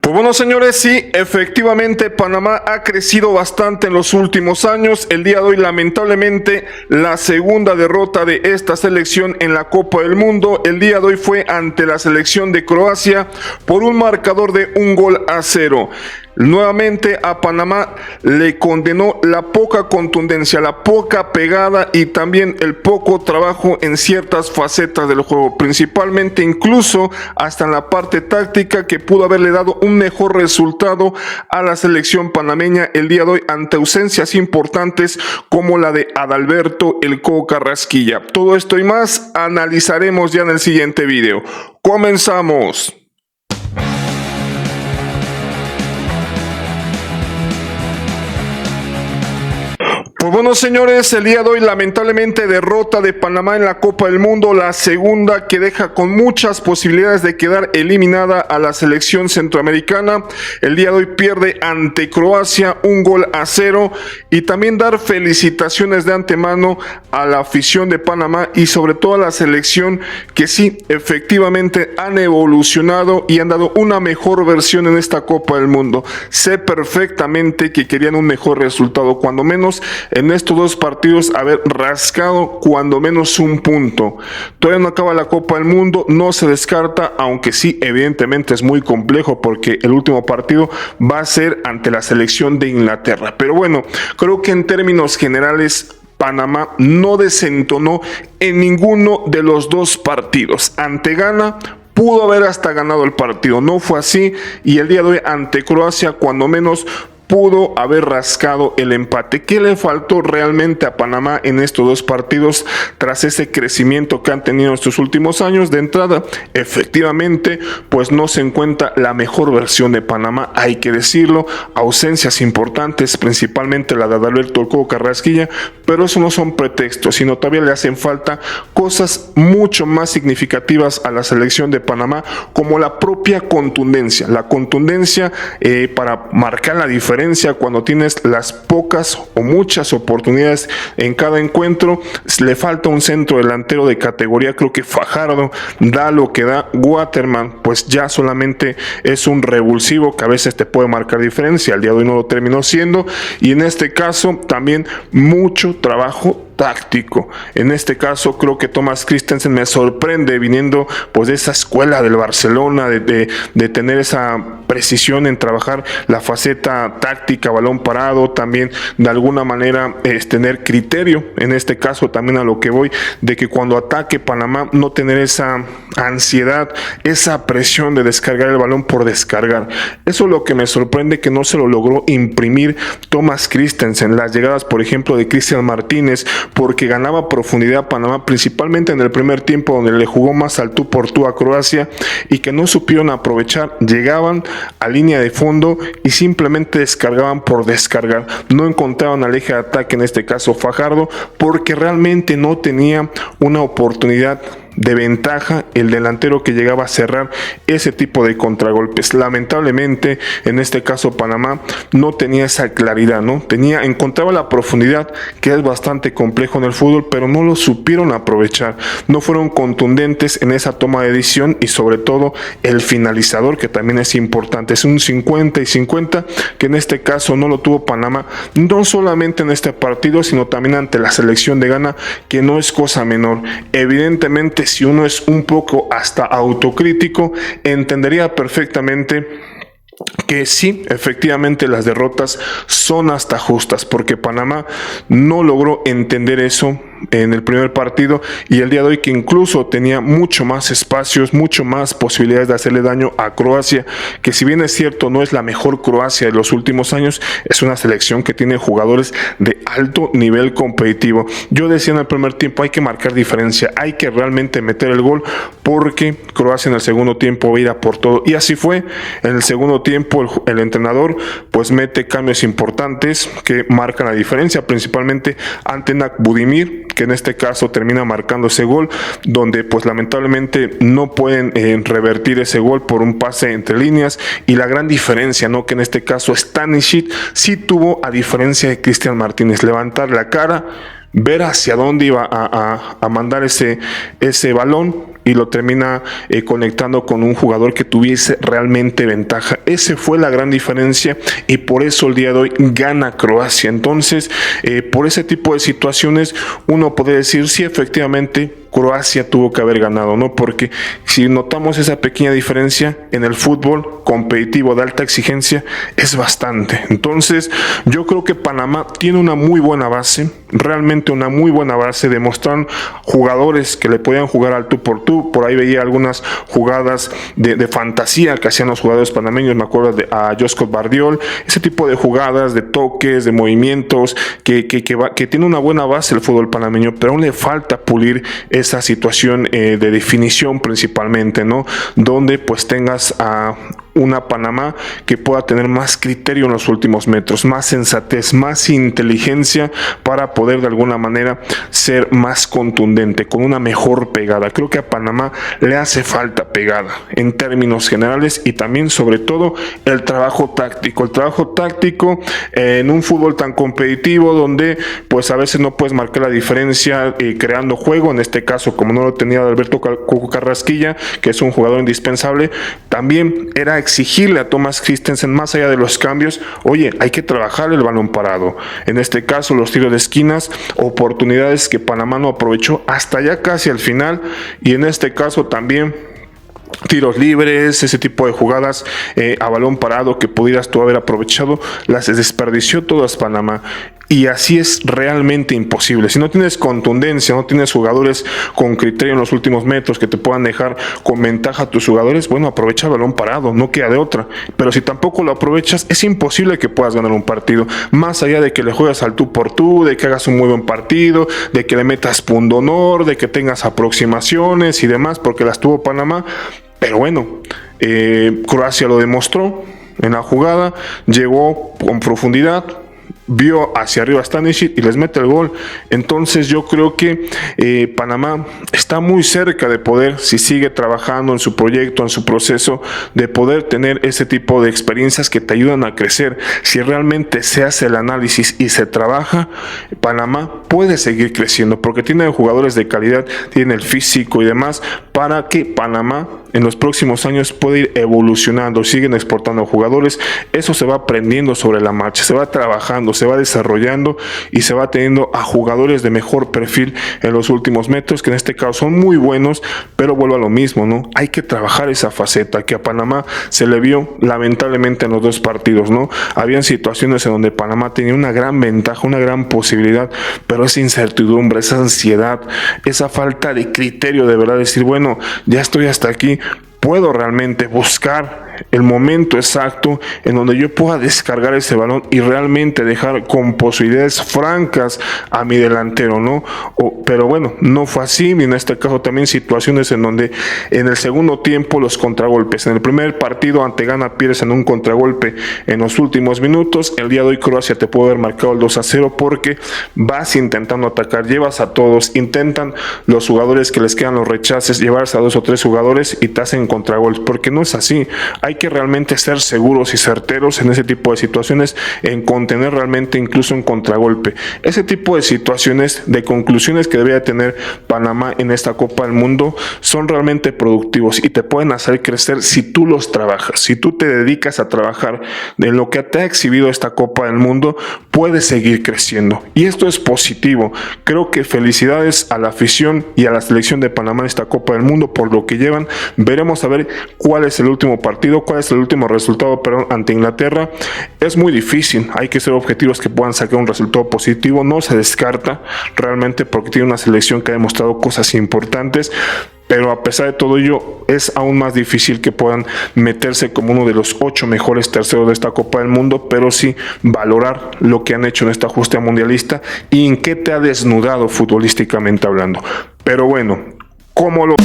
Pues bueno, señores, sí, efectivamente Panamá ha crecido bastante en los últimos años. El día de hoy, lamentablemente, la segunda derrota de esta selección en la Copa del Mundo. El día de hoy fue ante la selección de Croacia por un marcador de 1-0. Nuevamente a Panamá le condenó la poca contundencia, la poca pegada y también el poco trabajo en ciertas facetas del juego, principalmente incluso hasta en la parte táctica, que pudo haberle dado un mejor resultado a la selección panameña el día de hoy ante ausencias importantes como la de Adalberto El Coco Carrasquilla. Todo esto y más analizaremos ya en el siguiente video. ¡Comenzamos! Pues bueno, señores, el día de hoy lamentablemente derrota de Panamá en la Copa del Mundo, la segunda, que deja con muchas posibilidades de quedar eliminada a la selección centroamericana. El día de hoy pierde ante Croacia 1-0 y también dar felicitaciones de antemano a la afición de Panamá y sobre todo a la selección, que sí, efectivamente han evolucionado y han dado una mejor versión en esta Copa del Mundo. Sé perfectamente que querían un mejor resultado, cuando menos en estos dos partidos haber rascado cuando menos un punto. Todavía no acaba la Copa del Mundo, no se descarta, aunque sí, evidentemente es muy complejo porque el último partido va a ser ante la selección de Inglaterra. Pero bueno, creo que en términos generales Panamá no desentonó en ninguno de los dos partidos. Ante Ghana pudo haber hasta ganado el partido, no fue así, y el día de hoy ante Croacia cuando menos pudo haber rascado el empate. ¿Qué le faltó realmente a Panamá en estos dos partidos tras ese crecimiento que han tenido en estos últimos años? De entrada, efectivamente, pues no se encuentra la mejor versión de Panamá, hay que decirlo, ausencias importantes, principalmente la de Adalberto El Coco Carrasquilla, pero eso no son pretextos, sino todavía le hacen falta cosas mucho más significativas a la selección de Panamá, como la propia contundencia, para marcar la diferencia cuando tienes las pocas o muchas oportunidades en cada encuentro. Le falta un centro delantero de categoría. Creo que Fajardo da lo que da. Waterman pues ya solamente es un revulsivo que a veces te puede marcar diferencia. El día de hoy no lo terminó siendo, y en este caso también mucho trabajo táctico. En este caso creo que Thomas Christensen me sorprende, viniendo pues de esa escuela del Barcelona, de tener esa precisión en trabajar la faceta táctica, balón parado, también de alguna manera tener criterio. En este caso también a lo que voy, de que cuando ataque Panamá no tener esa ansiedad, esa presión de descargar el balón por descargar. Eso es lo que me sorprende, que no se lo logró imprimir Thomas Christensen. Las llegadas, por ejemplo, de Cristian Martínez, porque ganaba profundidad Panamá, principalmente en el primer tiempo, donde le jugó más al tú por tú a Croacia, y que no supieron aprovechar. Llegaban a línea de fondo y simplemente descargaban por descargar. No encontraban al eje de ataque, en este caso Fajardo, porque realmente no tenía una oportunidad de ventaja el delantero que llegaba a cerrar ese tipo de contragolpes. Lamentablemente en este caso Panamá no tenía esa claridad, encontraba la profundidad, que es bastante complejo en el fútbol, pero no lo supieron aprovechar, no fueron contundentes en esa toma de decisión, y sobre todo el finalizador, que también es importante. Es un 50 y 50 que en este caso no lo tuvo Panamá, no solamente en este partido, sino también ante la selección de Ghana, que no es cosa menor. Evidentemente, si uno es un poco hasta autocrítico, entendería perfectamente que sí, efectivamente las derrotas son hasta justas, porque Panamá no logró entender eso en el primer partido, y el día de hoy, que incluso tenía mucho más espacios, mucho más posibilidades de hacerle daño a Croacia, que si bien es cierto no es la mejor Croacia de los últimos años, es una selección que tiene jugadores de alto nivel competitivo. Yo decía en el primer tiempo, hay que marcar diferencia, hay que realmente meter el gol, porque Croacia en el segundo tiempo va a ir a por todo, y así fue. En el segundo tiempo el entrenador pues mete cambios importantes que marcan la diferencia, principalmente ante Nak Budimir, que en este caso termina marcando ese gol, donde pues lamentablemente no pueden revertir ese gol por un pase entre líneas. Y la gran diferencia, que en este caso Stanisic sí tuvo, a diferencia de Cristian Martínez, levantar la cara, ver hacia dónde iba a mandar ese balón, y lo termina conectando con un jugador que tuviese realmente ventaja. Esa fue la gran diferencia y por eso el día de hoy gana Croacia. Entonces, por ese tipo de situaciones uno puede decir sí, efectivamente Croacia tuvo que haber ganado, ¿no? Porque si notamos esa pequeña diferencia en el fútbol competitivo de alta exigencia es bastante. Entonces yo creo que Panamá tiene una muy buena base, realmente una muy buena base. Demostraron jugadores que le podían jugar al tú por tú. Por ahí veía algunas jugadas de fantasía que hacían los jugadores panameños. Me acuerdo de a Josco Bardiol, ese tipo de jugadas, de toques, de movimientos que tiene una buena base el fútbol panameño, pero aún le falta pulir esa situación de definición principalmente, ¿no? Donde pues tengas a una Panamá que pueda tener más criterio en los últimos metros, más sensatez, más inteligencia para poder de alguna manera ser más contundente, con una mejor pegada. Creo que a Panamá le hace falta pegada en términos generales y también sobre todo el trabajo táctico. El trabajo táctico en un fútbol tan competitivo donde pues a veces no puedes marcar la diferencia creando juego, en este caso como no lo tenía Alberto Coco Carrasquilla, que es un jugador indispensable, también era exigirle a Thomas Christensen, más allá de los cambios, oye, hay que trabajar el balón parado. En este caso, los tiros de esquinas, oportunidades que Panamá no aprovechó hasta ya casi al final, y en este caso también tiros libres, ese tipo de jugadas a balón parado que pudieras tú haber aprovechado, las desperdició todas Panamá. Y así es realmente imposible. Si no tienes contundencia, no tienes jugadores con criterio en los últimos metros que te puedan dejar con ventaja a tus jugadores, bueno, aprovecha el balón parado, no queda de otra. Pero si tampoco lo aprovechas, es imposible que puedas ganar un partido. Más allá de que le juegas al tú por tú, de que hagas un muy buen partido, de que le metas pundonor, de que tengas aproximaciones y demás, porque las tuvo Panamá. Pero bueno, Croacia lo demostró en la jugada, llegó con profundidad, vio hacia arriba a Stanisic y les mete el gol. Entonces yo creo que Panamá está muy cerca de poder, si sigue trabajando en su proyecto, en su proceso, de poder tener ese tipo de experiencias que te ayudan a crecer. Si realmente se hace el análisis y se trabaja, Panamá puede seguir creciendo porque tiene jugadores de calidad, tiene el físico y demás para que Panamá en los próximos años puede ir evolucionando, siguen exportando jugadores. Eso se va aprendiendo sobre la marcha, se va trabajando, se va desarrollando y se va teniendo a jugadores de mejor perfil en los últimos metros, que en este caso son muy buenos, pero vuelvo a lo mismo, ¿no? Hay que trabajar esa faceta que a Panamá se le vio lamentablemente en los dos partidos, ¿no? Habían situaciones en donde Panamá tenía una gran ventaja, una gran posibilidad, pero esa incertidumbre, esa ansiedad, esa falta de criterio de verdad, decir, bueno, ya estoy hasta aquí, puedo realmente buscar el momento exacto en donde yo pueda descargar ese balón y realmente dejar con posibilidades francas a mi delantero, ¿no? Pero bueno, no fue así, y en este caso también situaciones en donde en el segundo tiempo los contragolpes, en el primer partido ante Ghana pierdes en un contragolpe en los últimos minutos, el día de hoy Croacia te puede haber marcado el 2-0 porque vas intentando atacar, llevas a todos, intentan los jugadores que les quedan los rechaces, llevarse a 2 o 3 jugadores y te hacen contragolpes, porque no es así. Hay que realmente ser seguros y certeros en ese tipo de situaciones, en contener realmente incluso un contragolpe. Ese tipo de situaciones, de conclusiones que debería tener Panamá en esta Copa del Mundo son realmente productivos y te pueden hacer crecer si tú los trabajas, si tú te dedicas a trabajar en lo que te ha exhibido esta Copa del Mundo, puedes seguir creciendo y esto es positivo. Creo que felicidades a la afición y a la selección de Panamá en esta Copa del Mundo por lo que llevan. Veremos a ver cuál es el último partido, cuál es el último resultado, ante Inglaterra. Es muy difícil, hay que ser objetivos que puedan sacar un resultado positivo, no se descarta realmente porque tiene una selección que ha demostrado cosas importantes, pero a pesar de todo ello es aún más difícil que puedan meterse como uno de los 8 mejores terceros de esta Copa del Mundo, pero sí valorar lo que han hecho en esta justa mundialista y en qué te ha desnudado futbolísticamente hablando. Pero bueno, ¿cómo lo